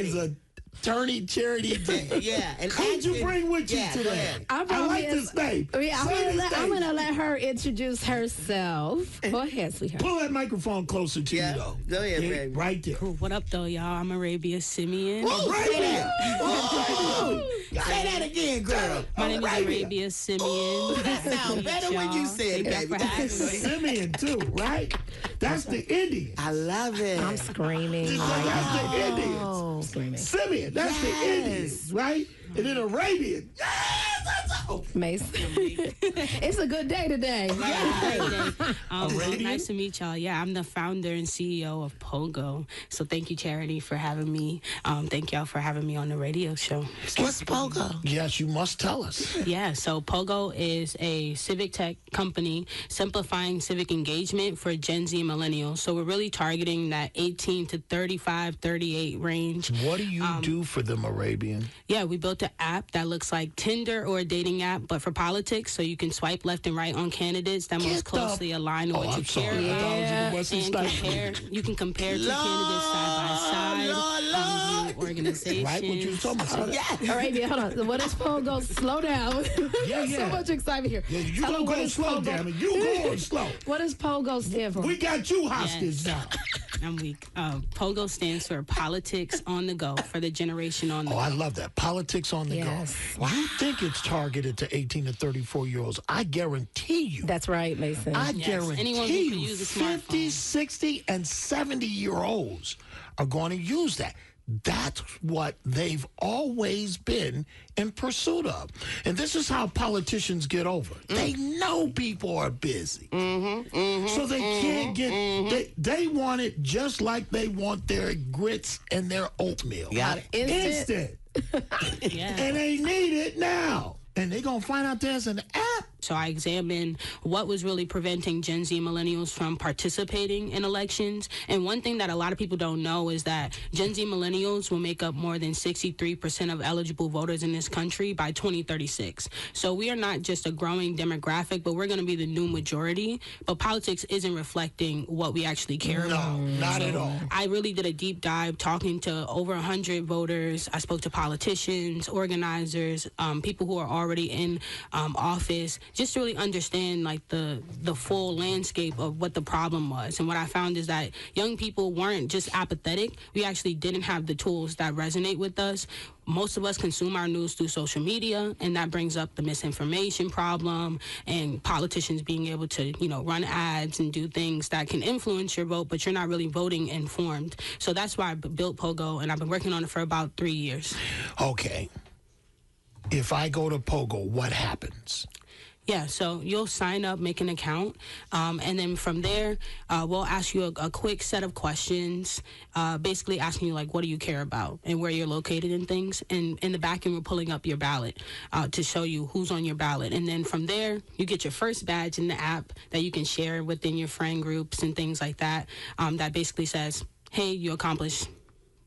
is a attorney charity. Yeah. And who'd you bring with you today? I like this name. I'm going to let her introduce herself. Go ahead, sweetheart. Pull that microphone closer to you, though. Go ahead, baby. Right there. Cool. What up, though, y'all? I'm Arabia Simeon. Arabia! Say that again, girl. My name is Arabia Simeon. That sounds better when you say it, baby. Simeon, too, right? That's the Indian. I love it. I'm screaming. That's the Indians. Screaming. Simeon, that's the Indians, right? And then Arabian. Yes, that's all. Mason. It's a good day today. Nice to meet y'all. Yeah, I'm the founder and CEO of POGO. So thank you, Charity, for having me. Thank y'all for having me on the radio show. What's POGO? Yes, you must tell us. Yeah, so POGO is a civic tech company simplifying civic engagement for Gen Z and millennials. So we're really targeting that 18 to 35, 38 range. What do you do for them, Arabian? Yeah, we built an app that looks like Tinder or a dating app, but for politics, so you can swipe left and right on candidates that most closely align with what you care about. You can compare two candidates side by side, organizations. Right, what you talking about? Yeah. Arabia, hold on. What is POGO? Slow down. So much excitement here. Yeah, you gonna go slow, damn it. You going slow. What does POGO stand for? We got you hostage now. I'm weak. POGO stands for Politics on the Go, for the generation on the go. I love that. Politics on the go. You think it's targeted to 18 to 34-year-olds. I guarantee you. That's right, Mason. I guarantee you 50, 60, and 70-year-olds are going to use that. That's what they've always been in pursuit of. And this is how politicians get over. They know people are busy. So they can't get... They want it just like they want their grits and their oatmeal. Instant. And they need it now. And they're going to find out there's an app. So I examined what was really preventing Gen Z and millennials from participating in elections. And one thing that a lot of people don't know is that Gen Z millennials will make up more than 63% of eligible voters in this country by 2036. So we are not just a growing demographic, but we're going to be the new majority. But politics isn't reflecting what we actually care about. No, not at all. I really did a deep dive talking to over 100 voters. I spoke to politicians, organizers, people who are already in office, just to really understand like the full landscape of what the problem was. And what I found is that young people weren't just apathetic. We actually didn't have the tools that resonate with us. Most of us consume our news through social media, and that brings up the misinformation problem and politicians being able to, run ads and do things that can influence your vote, but you're not really voting informed. So that's why I built POGO, and I've been working on it for about 3 years. Okay. If I go to POGO, what happens? Yeah, so you'll sign up, make an account, and then from there, we'll ask you a quick set of questions, basically asking you, like, what do you care about and where you're located and things. And in the back end, we're pulling up your ballot to show you who's on your ballot. And then from there, you get your first badge in the app that you can share within your friend groups and things like that, that basically says, hey, you accomplished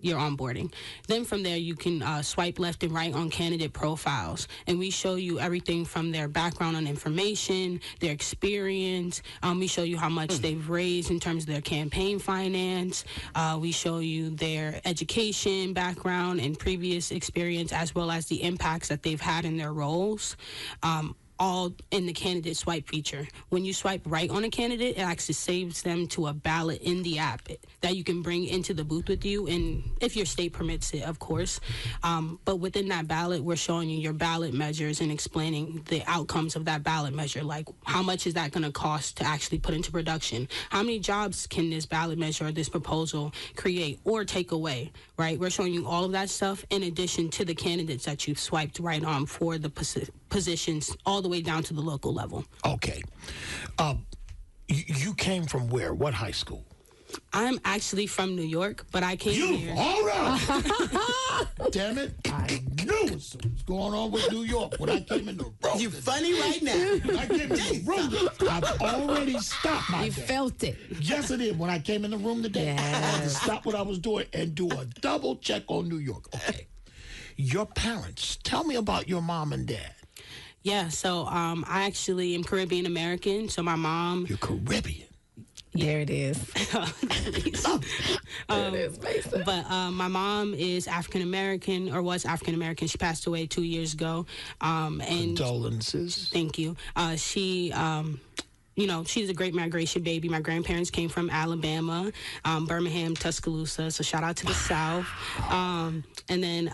your onboarding. Then from there, you can swipe left and right on candidate profiles, and we show you everything from their background on information, their experience. We show you how much they've raised in terms of their campaign finance. We show you their education background and previous experience, as well as the impacts that they've had in their roles. All in the candidate swipe feature. When you swipe right on a candidate, it actually saves them to a ballot in the app that you can bring into the booth with you, and if your state permits it, of course. But within that ballot, we're showing you your ballot measures and explaining the outcomes of that ballot measure, like how much is that going to cost to actually put into production? How many jobs can this ballot measure or this proposal create or take away, right? We're showing you all of that stuff in addition to the candidates that you've swiped right on for the positions all the way down to the local level. Okay. You came from where? What high school? I'm actually from New York, but I came here. All right. Damn it. I knew what's going on with New York when I came in the room. You funny right now. When I came in the room, I've already stopped my You day. felt it. Yes, I did. When I came in the room today, I had to stop what I was doing and do a double check on New York. Okay. Your parents, tell me about your mom and dad. Yeah, so I actually am Caribbean American. So my mom... You're Caribbean? There it is. But my mom is African American, or was African American. She passed away 2 years ago. And Condolences. thank you. She. She's a great migration baby. My grandparents came from Alabama, Birmingham, Tuscaloosa. So shout out to the South. And then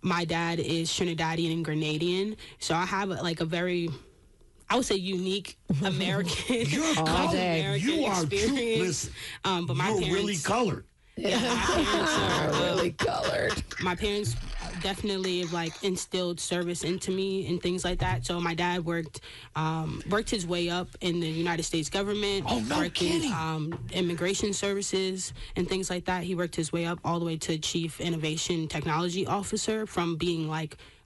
my dad is Trinidadian and Grenadian. So I have a very, I would say, unique American, American experience. But my parents, really colored. Yeah, my parents are Really colored. my parents definitely instilled service into me and things like that. So my dad worked his way up in the United States government, working immigration services and things like that. He worked his way up all the way to Chief Innovation Technology Officer, from being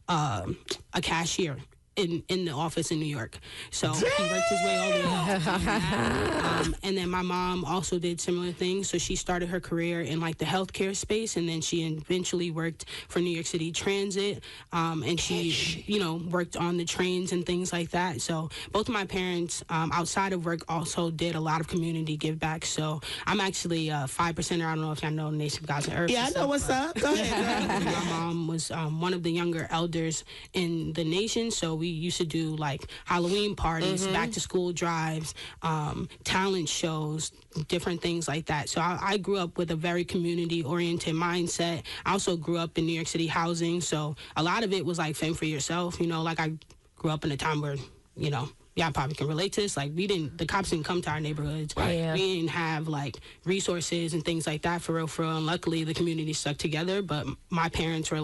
a cashier in the office in New York. So he worked his way all the way up. And then my mom also did similar things. So she started her career in the healthcare space, and then she eventually worked for New York City Transit. And she, worked on the trains and things like that. So both of my parents, outside of work, also did a lot of community give back. So I'm actually a 5%er. I don't know if y'all know Nation of Gods and Earth. Yeah, I know what's up. Go ahead, girl. My mom was one of the younger elders in the nation. So we used to do Halloween parties, back to school drives, talent shows, different things like that. So I grew up with a very community oriented mindset. I also grew up in New York City housing. So a lot of it was fend for yourself. I grew up in a time where, y'all probably can relate to this. The cops didn't come to our neighborhoods. Right. Yeah. We didn't have resources and things like that for real. And luckily the community stuck together. But my parents were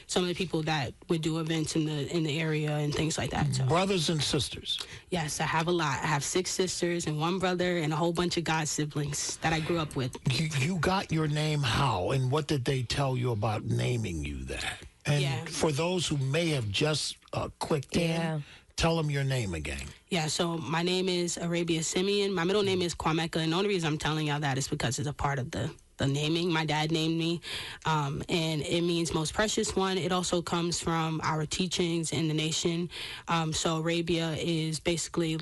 some of the people that would do events in the area and things like that. So. Brothers and sisters. Yes, I have a lot. I have 6 sisters and 1 brother and a whole bunch of god siblings that I grew up with. You got your name how, and what did they tell you about naming you that? And for those who may have just clicked in, tell them your name again. Yeah, so my name is Arabia Simeon. My middle name is Kwameka, and the only reason I'm telling y'all that is because it's a part of the naming. My dad named me, and it means most precious one. It also comes from our teachings in the nation. So Arabia is basically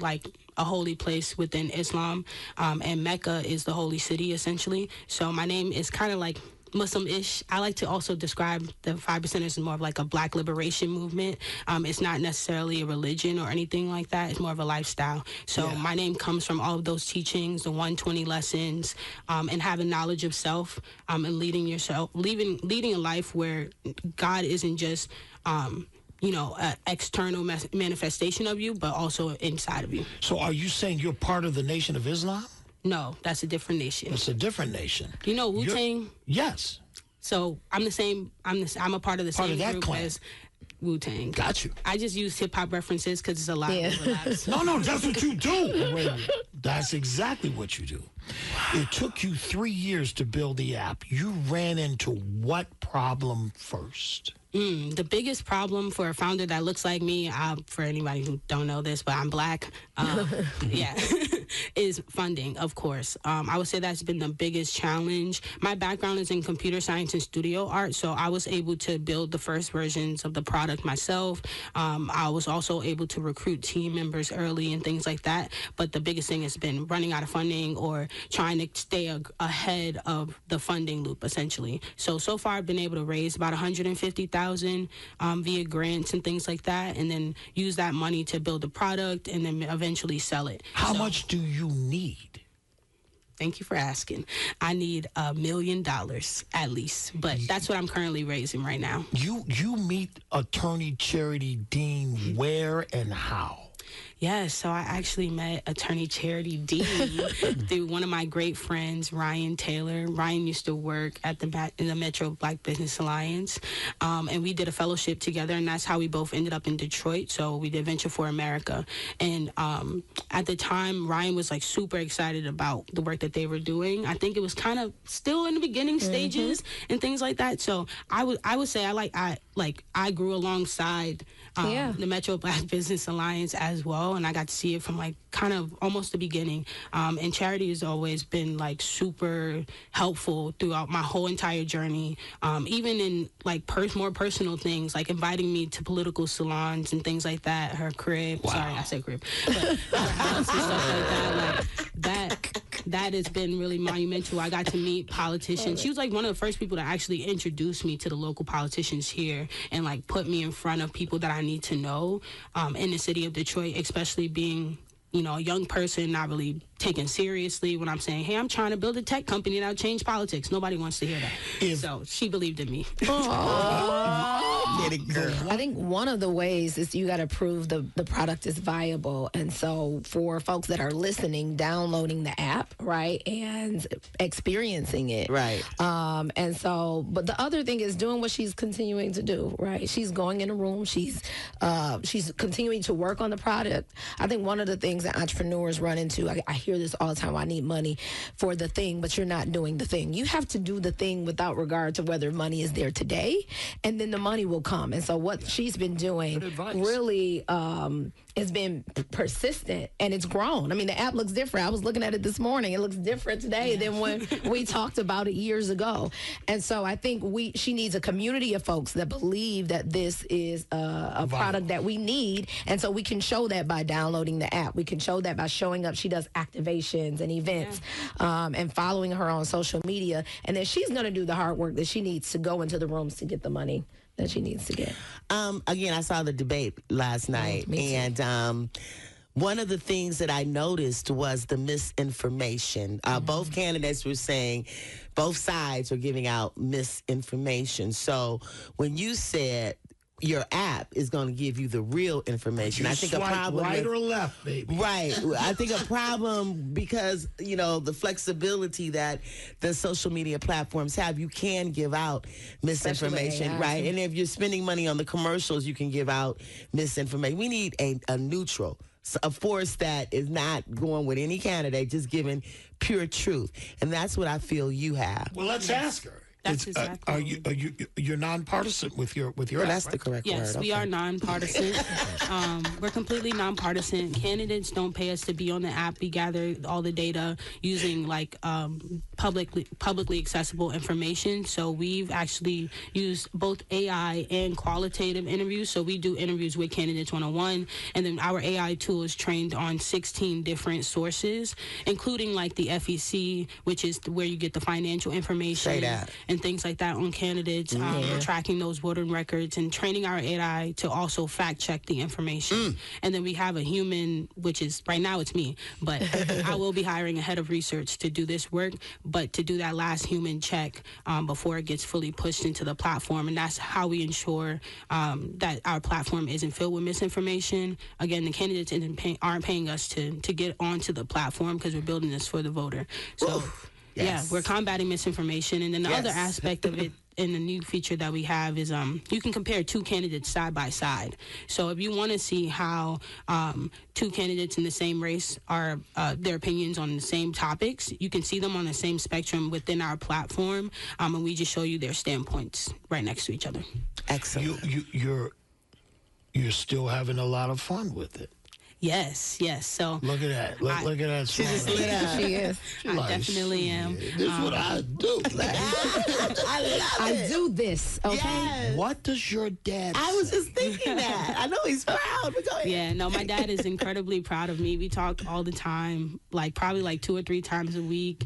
a holy place within Islam, and Mecca is the holy city, essentially. So my name is kind of Muslim-ish. I like to also describe the 5%ers as more of a black liberation movement. It's not necessarily a religion or anything like that. It's more of a lifestyle. So my name comes from all of those teachings, the 120 lessons, and having knowledge of self, and leading a life where God isn't just an external manifestation of you, but also inside of you. So are you saying you're part of the Nation of Islam? No, that's a different nation. It's a different nation. You know Wu-Tang? Yes. So I'm a part of the same that group clan. as Wu-Tang. Got you. I just use hip-hop references because it's a lot of overlaps. No, that's what you do. That's exactly what you do. It took you 3 years to build the app. You ran into what problem first? The biggest problem for a founder that looks like me, for anybody who don't know this, but I'm black, is funding, of course. I would say that's been the biggest challenge. My background is in computer science and studio art, so I was able to build the first versions of the product myself. I was also able to recruit team members early and things like that. But the biggest thing has been running out of funding or trying to stay ahead of the funding loop, essentially. So far I've been able to raise about $150,000 via grants and things like that, and then use that money to build a product and then eventually sell it. How much do you need? Thank you for asking. I need $1 million at least, but that's what I'm currently raising right now. You meet Attorney Charity Dean where and how? Yes, so I actually met Attorney Charity Dean through one of my great friends, Ryan Taylor. Ryan used to work at in the Metro Black Business Alliance, and we did a fellowship together, and that's how we both ended up in Detroit. So we did Venture for America, and at the time, Ryan was super excited about the work that they were doing. I think it was kind of still in the beginning stages and things like that. So I would say I grew alongside the Metro Black Business Alliance as well, and I got to see it from like kind of almost the beginning. And charity has always been like super helpful throughout my whole entire journey, even in like more personal things, like inviting me to political salons and things like that. Her crib, sorry, I said crib, but her house and stuff like that. Like that has been really monumental. I got to meet politicians. She was like one of the first people to actually introduce me to the local politicians here and like put me in front of people that I need to know in the city of Detroit, especially being, you know, a young person, not really taken seriously when I'm saying, hey, I'm trying to build a tech company that'll change politics. Nobody wants to hear that. So she believed in me. I think one of the ways is you got to prove the product is viable. And so for folks that are listening, downloading the app, right, and experiencing it. Right. And so, but the other thing is doing what she's continuing to do, right? She's going in a room. She's continuing to work on the product. I think one of the things that entrepreneurs run into, I hear this all the time, I need money for the thing, but you're not doing the thing. You have to do the thing without regard to whether money is there today, and then the money will come. And so what she's been doing really has been persistent, and it's grown. I mean, the app looks different. I was looking at it this morning. It looks different today than when we talked about it years ago. And so I think she needs a community of folks that believe that this is a product that we need. And so we can show that by downloading the app. We can show that by showing up. She does activations and events and following her on social media. And then she's going to do the hard work that she needs to go into the rooms to get the money that she needs to get. Again, I saw the debate last night, and one of the things that I noticed was the misinformation. Both candidates were saying both sides were giving out misinformation. So when you said your app is going to give you the real information, I think a problem right or left, baby. Right. I think a problem because, you know, the flexibility that the social media platforms have, you can give out misinformation, right? And if you're spending money on the commercials, you can give out misinformation. We need a neutral, a force that is not going with any candidate, just giving pure truth. And that's what I feel you have. Well, let's ask her. That's exactly. You're nonpartisan with your app, that's right? the correct word. Yes, we are nonpartisan. We're completely nonpartisan. Candidates don't pay us to be on the app. We gather all the data using like publicly accessible information. So we've actually used both AI and qualitative interviews. So we do interviews with candidates one-on-one, and then our AI tool is trained on 16 different sources, including like the FEC, which is where you get the financial information and things like that on candidates. We're tracking those voting records and training our AI to also fact check the information. And then we have a human, which is right now it's me, but I will be hiring a head of research to do this work, but to do that last human check before it gets fully pushed into the platform. And that's how we ensure that our platform isn't filled with misinformation. Again, the candidates aren't paying us to get onto the platform because we're building this for the voter. So. Yeah, we're combating misinformation. And then the other aspect of it in the new feature that we have is you can compare two candidates side by side. So if you want to see how two candidates in the same race are their opinions on the same topics, you can see them on the same spectrum within our platform, and we just show you their standpoints right next to each other. Excellent. You're still having a lot of fun with it. Yes. So look at that. Look at that. She just lit up. She is. I definitely am. This is what I do. I do this, okay? Yes. What does your dad say? I was just thinking that. I know he's proud, but go ahead. Yeah, no, my dad is incredibly proud of me. We talk all the time, probably 2 or 3 times a week.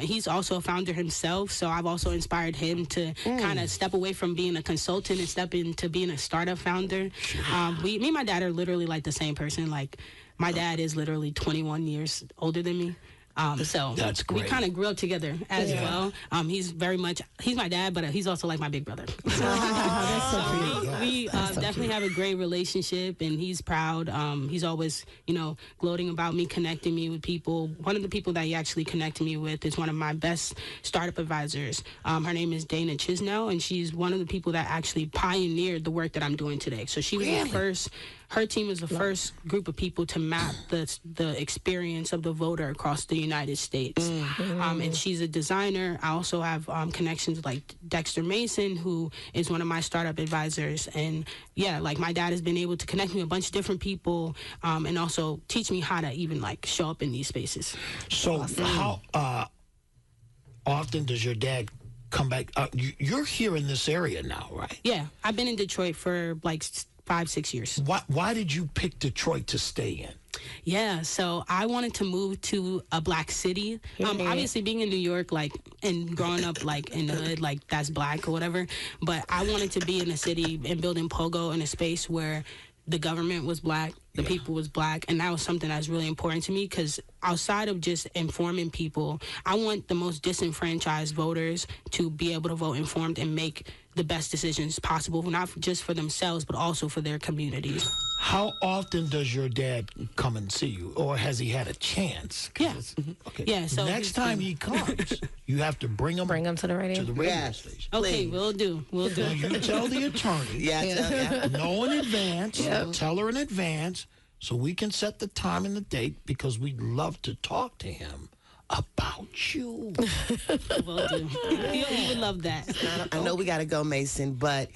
He's also a founder himself, so I've also inspired him to kind of step away from being a consultant and step into being a startup founder. Me and my dad are literally the same person. My dad is literally 21 years older than me. So that's great. We kind of grew up together as well. He's my dad, but he's also like my big brother. We definitely have a great relationship, and he's proud. He's always, gloating about me, connecting me with people. One of the people that he actually connected me with is one of my best startup advisors. Her name is Dana Chisnell, and she's one of the people that actually pioneered the work that I'm doing today. So she was the first her team is the first group of people to map the experience of the voter across the United States. And she's a designer. I also have connections like Dexter Mason, who is one of my startup advisors. And yeah, like my dad has been able to connect me with a bunch of different people, and also teach me how to even like show up in these spaces. So how often does your dad come back? You're here in this area now, right? Yeah, I've been in Detroit for like 5-6 years. Why did you pick Detroit to stay in? Yeah, so I wanted to move to a black city. Obviously, being in New York, like, and growing up, like, in the hood, like, that's black or whatever. But I wanted to be in a city and building POGO in a space where the government was black, the people was black, and that was something that's really important to me, because outside of just informing people, I want the most disenfranchised voters to be able to vote informed and make the best decisions possible, not just for themselves, but also for their communities. How often does your dad come and see you, or has he had a chance? Yeah. Okay. Yeah, so next time he comes, you have to bring him to the radio. Station. Okay, we'll do. Now, you tell the attorney. Yeah. Know in advance. Tell her in advance, so we can set the time and the date, because we'd love to talk to him about you. Will do. He would love that. I know we got to go, Mason, but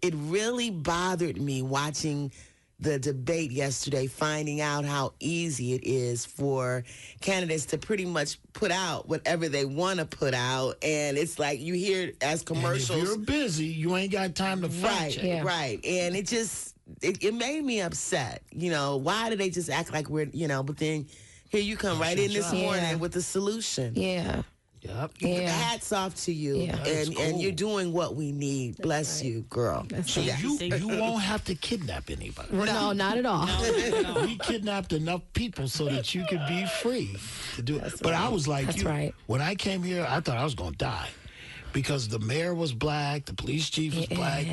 it really bothered me watching the debate yesterday, finding out how easy it is for candidates to pretty much put out whatever they want to put out. And it's like you hear as commercials. And if you're busy, you ain't got time to fact check. Right. And it just, it made me upset. You know, why do they just act like we're, but then here you come right in this morning with the solution. Yeah. Yep. Yeah. Hats off to you. Yeah. And you're doing what we need. Bless you, girl. So you won't have to kidnap anybody. No, not at all. We kidnapped enough people so that you could be free to do it. But I was like, when I came here, I thought I was going to die, because the mayor was black, the police chief was black,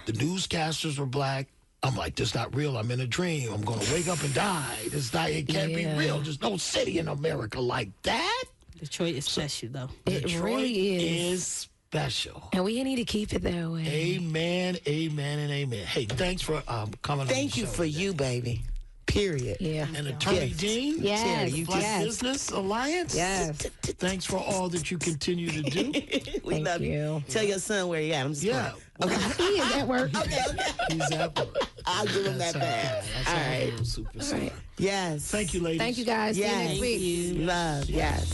the newscasters were black. I'm like, this not real. I'm in a dream. I'm going to wake up and die. It can't be real. There's no city in America like that. Detroit is special, though. It really is special. And we need to keep it that way. Amen, amen, and amen. Hey, thanks for coming on the Thank you show for today. you, baby. Period. Yeah. And Attorney Dean? Yes. Black Business Alliance? Yes. Thanks for all that you continue to do. We Thank love you. Tell your son where he at. I'm just Yeah. Okay. He is at work. He's at work. I'll give him that back. All right. Super. Yes. Thank you, ladies. Thank you, guys. See you Yes. next week. Love. Yes.